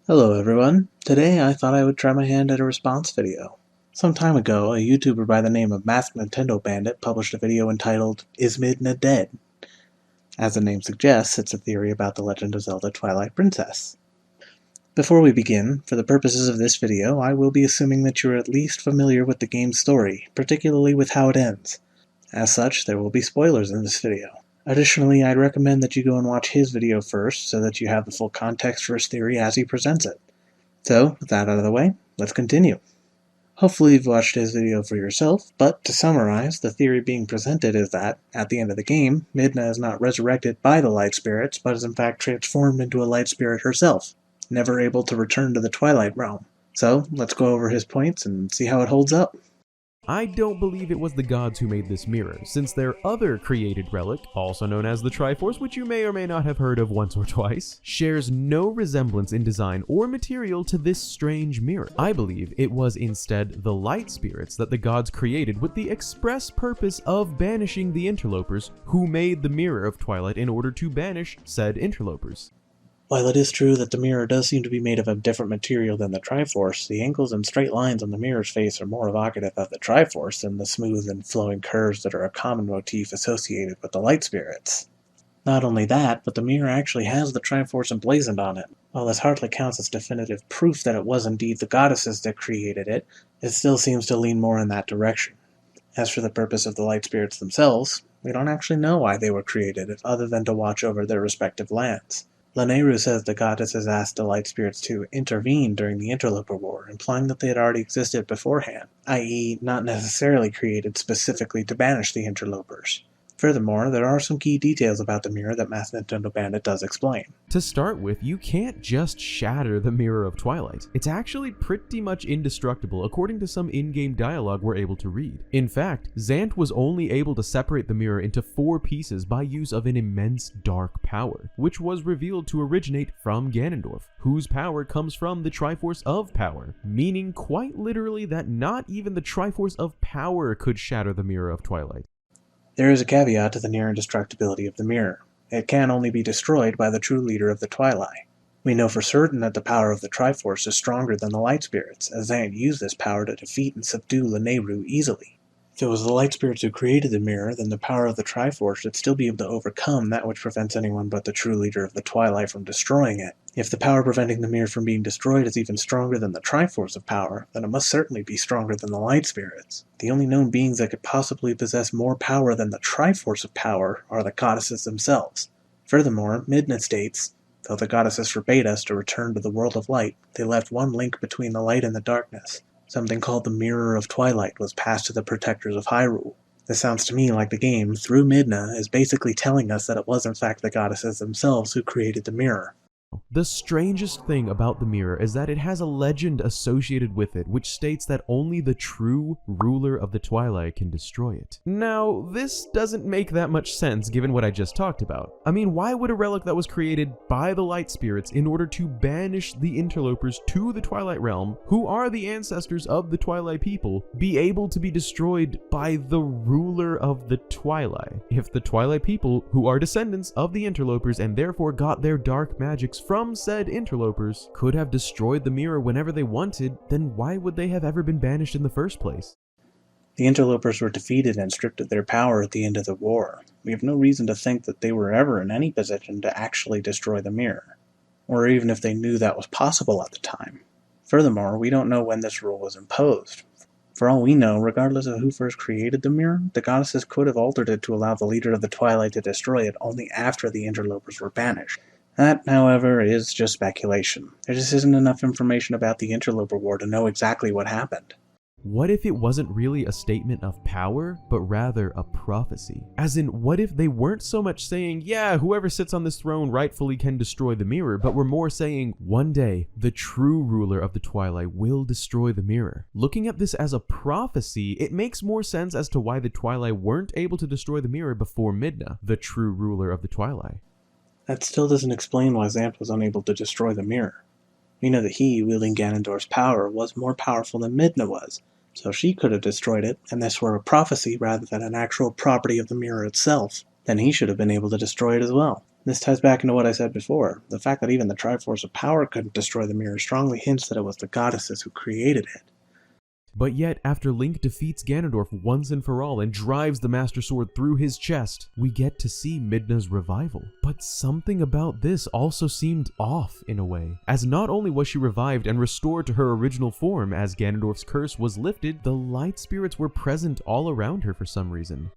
Hello everyone. Today I thought I would try my hand at a response video. Some time ago, a YouTuber by the name of MaskedNintendoBandit published a video entitled, "Is Midna Dead?" As the name suggests, it's a theory about the Legend of Zelda Twilight Princess. Before we begin, for the purposes of this video, I will be assuming that you're at least familiar with the game's story, particularly with how it ends. As such, there will be spoilers in this video. Additionally, I'd recommend that you go and watch his video first so that you have the full context for his theory as he presents it. So, with that out of the way, let's continue. Hopefully you've watched his video for yourself, but to summarize, the theory being presented is that, at the end of the game, Midna is not resurrected by the light spirits, but is in fact transformed into a light spirit herself, never able to return to the Twilight Realm. So, let's go over his points and see how it holds up. I don't believe it was the gods who made this mirror, since their other created relic, also known as the Triforce, which you may or may not have heard of once or twice, shares no resemblance in design or material to this strange mirror. I believe it was instead the light spirits that the gods created with the express purpose of banishing the interlopers who made the Mirror of Twilight in order to banish said interlopers. While it is true that the mirror does seem to be made of a different material than the Triforce, the angles and straight lines on the mirror's face are more evocative of the Triforce than the smooth and flowing curves that are a common motif associated with the light spirits. Not only that, but the mirror actually has the Triforce emblazoned on it. While this hardly counts as definitive proof that it was indeed the goddesses that created it, it still seems to lean more in that direction. As for the purpose of the light spirits themselves, we don't actually know why they were created, other than to watch over their respective lands. Lanayru says the goddesses asked the light spirits to intervene during the Interloper War, implying that they had already existed beforehand, i.e. not necessarily created specifically to banish the interlopers. Furthermore, there are some key details about the mirror that MaskedNintendoBandit does explain. To start with, you can't just shatter the Mirror of Twilight. It's actually pretty much indestructible according to some in-game dialogue we're able to read. In fact, Zant was only able to separate the mirror into 4 pieces by use of an immense dark power, which was revealed to originate from Ganondorf, whose power comes from the Triforce of Power, meaning quite literally that not even the Triforce of Power could shatter the Mirror of Twilight. There is a caveat to the near indestructibility of the mirror. It can only be destroyed by the true leader of the Twilight. We know for certain that the power of the Triforce is stronger than the light spirits, as Zant used this power to defeat and subdue Lanayru easily. If it was the light spirits who created the mirror, then the power of the Triforce should still be able to overcome that which prevents anyone but the true leader of the Twilight from destroying it. If the power preventing the mirror from being destroyed is even stronger than the Triforce of Power, then it must certainly be stronger than the light spirits. The only known beings that could possibly possess more power than the Triforce of Power are the goddesses themselves. Furthermore, Midna states, though the goddesses forbade us to return to the world of light, they left one link between the light and the darkness. Something called the Mirror of Twilight was passed to the protectors of Hyrule. This sounds to me like the game, through Midna, is basically telling us that it was in fact the goddesses themselves who created the mirror. The strangest thing about the mirror is that it has a legend associated with it which states that only the true ruler of the Twilight can destroy it. Now, this doesn't make that much sense given what I just talked about. I mean, why would a relic that was created by the light spirits in order to banish the interlopers to the Twilight Realm, who are the ancestors of the Twilight people, be able to be destroyed by the ruler of the Twilight? If the Twilight people, who are descendants of the interlopers and therefore got their dark magics from said interlopers, could have destroyed the mirror whenever they wanted, then why would they have ever been banished in the first place? The interlopers were defeated and stripped of their power at the end of the war. We have no reason to think that they were ever in any position to actually destroy the mirror, or even if they knew that was possible at the time. Furthermore, we don't know when this rule was imposed. For all we know, regardless of who first created the mirror, the goddesses could have altered it to allow the leader of the Twilight to destroy it only after the interlopers were banished. That, however, is just speculation. There just isn't enough information about the Interloper War to know exactly what happened. What if it wasn't really a statement of power, but rather a prophecy? As in, what if they weren't so much saying, yeah, whoever sits on this throne rightfully can destroy the mirror, but were more saying, one day, the true ruler of the Twilight will destroy the mirror. Looking at this as a prophecy, it makes more sense as to why the Twilight weren't able to destroy the mirror before Midna, the true ruler of the Twilight. That still doesn't explain why Zant was unable to destroy the mirror. We know that he, wielding Ganondorf's power, was more powerful than Midna was, so she could have destroyed it, and this were a prophecy rather than an actual property of the mirror itself. Then he should have been able to destroy it as well. This ties back into what I said before. The fact that even the Triforce of Power couldn't destroy the mirror strongly hints that it was the goddesses who created it. But yet, after Link defeats Ganondorf once and for all and drives the Master Sword through his chest, we get to see Midna's revival. But something about this also seemed off in a way, as not only was she revived and restored to her original form as Ganondorf's curse was lifted, the light spirits were present all around her for some reason.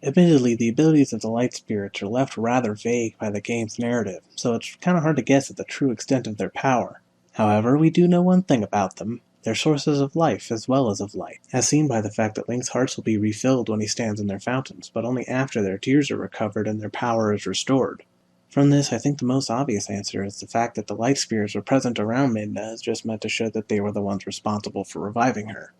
Admittedly, the abilities of the light spirits are left rather vague by the game's narrative, so it's kind of hard to guess at the true extent of their power. However, we do know one thing about them. They're sources of life as well as of light, as seen by the fact that Link's hearts will be refilled when he stands in their fountains, but only after their tears are recovered and their power is restored. From this, I think the most obvious answer is the fact that the light spirits were present around Midna is just meant to show that they were the ones responsible for reviving her.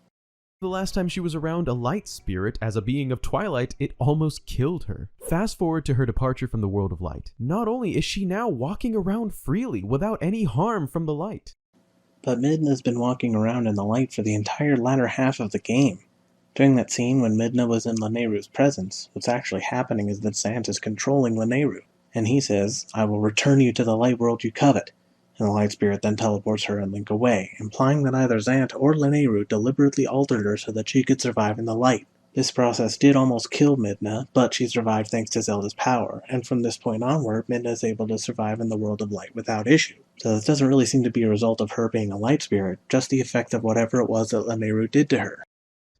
The last time she was around a light spirit as a being of twilight, it almost killed her. Fast forward to her departure from the world of light. Not only is she now walking around freely without any harm from the light, But Midna's been walking around in the light for the entire latter half of the game. During that scene when Midna was in Lanayru's presence, what's actually happening is that Zant is controlling Lanayru, and he says, "I will return you to the light world you covet," and the light spirit then teleports her and Link away, implying that either Zant or Lanayru deliberately altered her so that she could survive in the light. This process did almost kill Midna, but she survived thanks to Zelda's power, and from this point onward, Midna is able to survive in the world of light without issue. So this doesn't really seem to be a result of her being a light spirit, just the effect of whatever it was that Lanayru did to her.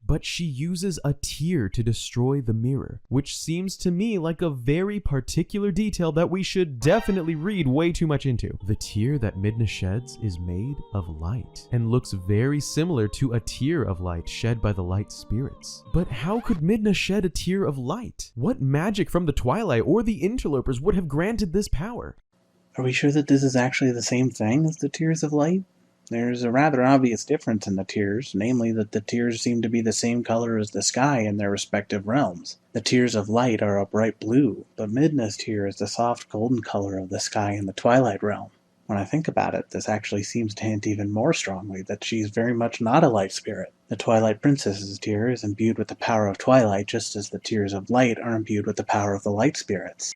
but she uses a tear to destroy the mirror, which seems to me like a very particular detail that we should definitely read way too much into. The tear that Midna sheds is made of light, and looks very similar to a tear of light shed by the light spirits. But how could Midna shed a tear of light? What magic from the Twilight or the Interlopers would have granted this power? Are we sure that this is actually the same thing as the Tears of Light? There's a rather obvious difference in the tears, namely that the tears seem to be the same color as the sky in their respective realms. The tears of light are a bright blue, but Midna's tear is the soft golden color of the sky in the Twilight realm. When I think about it, this actually seems to hint even more strongly that she's very much not a light spirit. The Twilight Princess's tear is imbued with the power of twilight, just as the tears of light are imbued with the power of the light spirits.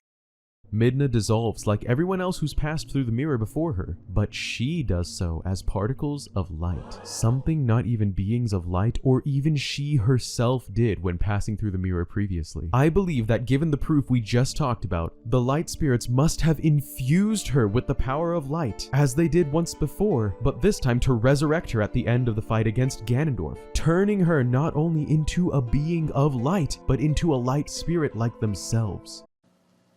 Midna dissolves like everyone else who's passed through the mirror before her, but she does so as particles of light. Something not even beings of light or even she herself did when passing through the mirror previously. I believe that given the proof we just talked about, the light spirits must have infused her with the power of light, as they did once before, but this time to resurrect her at the end of the fight against Ganondorf, turning her not only into a being of light, but into a light spirit like themselves.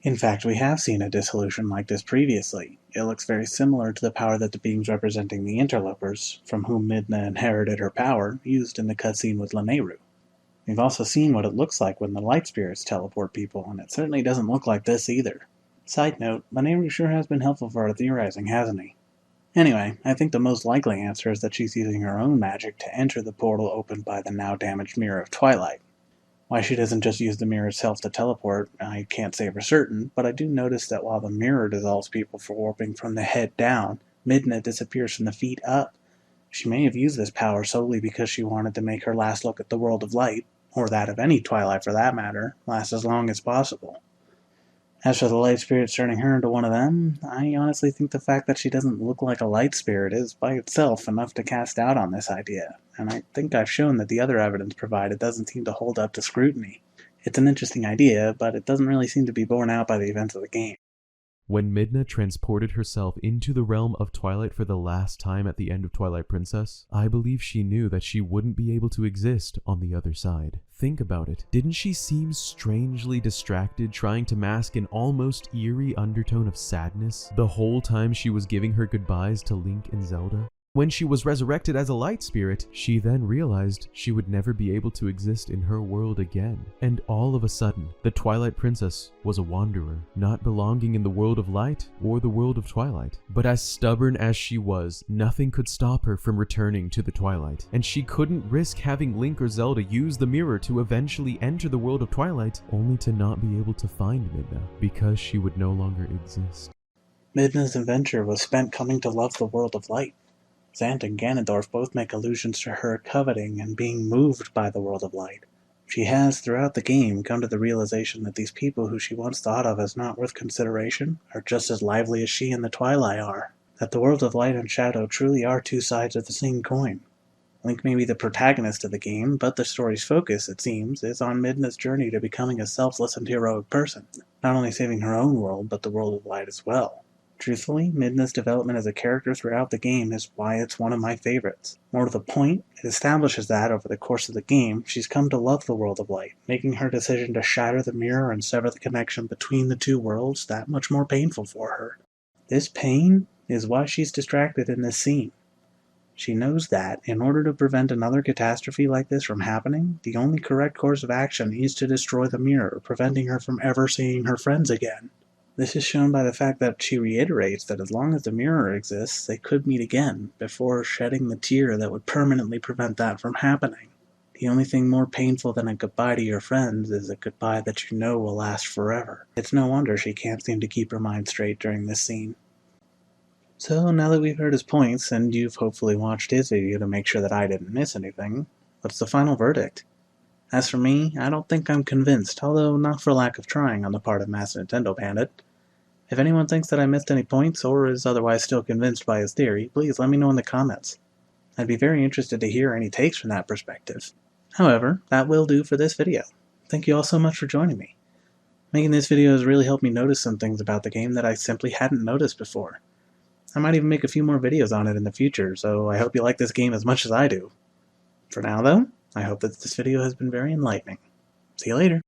In fact, we have seen a dissolution like this previously. It looks very similar to the power that the beings representing the Interlopers, from whom Midna inherited her power, used in the cutscene with Lanayru. We've also seen what it looks like when the light spirits teleport people, and it certainly doesn't look like this either. Side note, Lanayru sure has been helpful for our theorizing, hasn't he? Anyway, I think the most likely answer is that she's using her own magic to enter the portal opened by the now damaged Mirror of Twilight. Why she doesn't just use the mirror itself to teleport, I can't say for certain, but I do notice that while the mirror dissolves people for warping from the head down, Midna disappears from the feet up. She may have used this power solely because she wanted to make her last look at the world of light, or that of any Twilight for that matter, last as long as possible. As for the light spirits turning her into one of them, I honestly think the fact that she doesn't look like a light spirit is by itself enough to cast doubt on this idea, and I think I've shown that the other evidence provided doesn't seem to hold up to scrutiny. It's an interesting idea, but it doesn't really seem to be borne out by the events of the game. When Midna transported herself into the realm of Twilight for the last time at the end of Twilight Princess, I believe she knew that she wouldn't be able to exist on the other side. Think about it. Didn't she seem strangely distracted, trying to mask an almost eerie undertone of sadness the whole time she was giving her goodbyes to Link and Zelda? When she was resurrected as a light spirit, she then realized she would never be able to exist in her world again. And all of a sudden, the Twilight Princess was a wanderer, not belonging in the world of light or the world of Twilight. But as stubborn as she was, nothing could stop her from returning to the Twilight, and she couldn't risk having Link or Zelda use the mirror to eventually enter the world of Twilight, only to not be able to find Midna, because she would no longer exist. Midna's adventure was spent coming to love the world of light. Zant and Ganondorf both make allusions to her coveting and being moved by the world of light. She has, throughout the game, come to the realization that these people who she once thought of as not worth consideration are just as lively as she and the Twilight are. That the world of light and shadow truly are two sides of the same coin. Link may be the protagonist of the game, but the story's focus, it seems, is on Midna's journey to becoming a selfless and heroic person, not only saving her own world, but the world of light as well. Truthfully, Midna's development as a character throughout the game is why it's one of my favorites. More to the point, it establishes that, over the course of the game, she's come to love the world of light, making her decision to shatter the mirror and sever the connection between the two worlds that much more painful for her. This pain is why she's distracted in this scene. She knows that, in order to prevent another catastrophe like this from happening, the only correct course of action is to destroy the mirror, preventing her from ever seeing her friends again. This is shown by the fact that she reiterates that as long as the mirror exists, they could meet again, before shedding the tear that would permanently prevent that from happening. The only thing more painful than a goodbye to your friends is a goodbye that you know will last forever. It's no wonder she can't seem to keep her mind straight during this scene. So now that we've heard his points, and you've hopefully watched his video to make sure that I didn't miss anything, what's the final verdict? As for me, I don't think I'm convinced, although not for lack of trying on the part of MaskedNintendoBandit. If anyone thinks that I missed any points, or is otherwise still convinced by his theory, please let me know in the comments. I'd be very interested to hear any takes from that perspective. However, that will do for this video. Thank you all so much for joining me. Making this video has really helped me notice some things about the game that I simply hadn't noticed before. I might even make a few more videos on it in the future, so I hope you like this game as much as I do. For now though, I hope that this video has been very enlightening. See you later.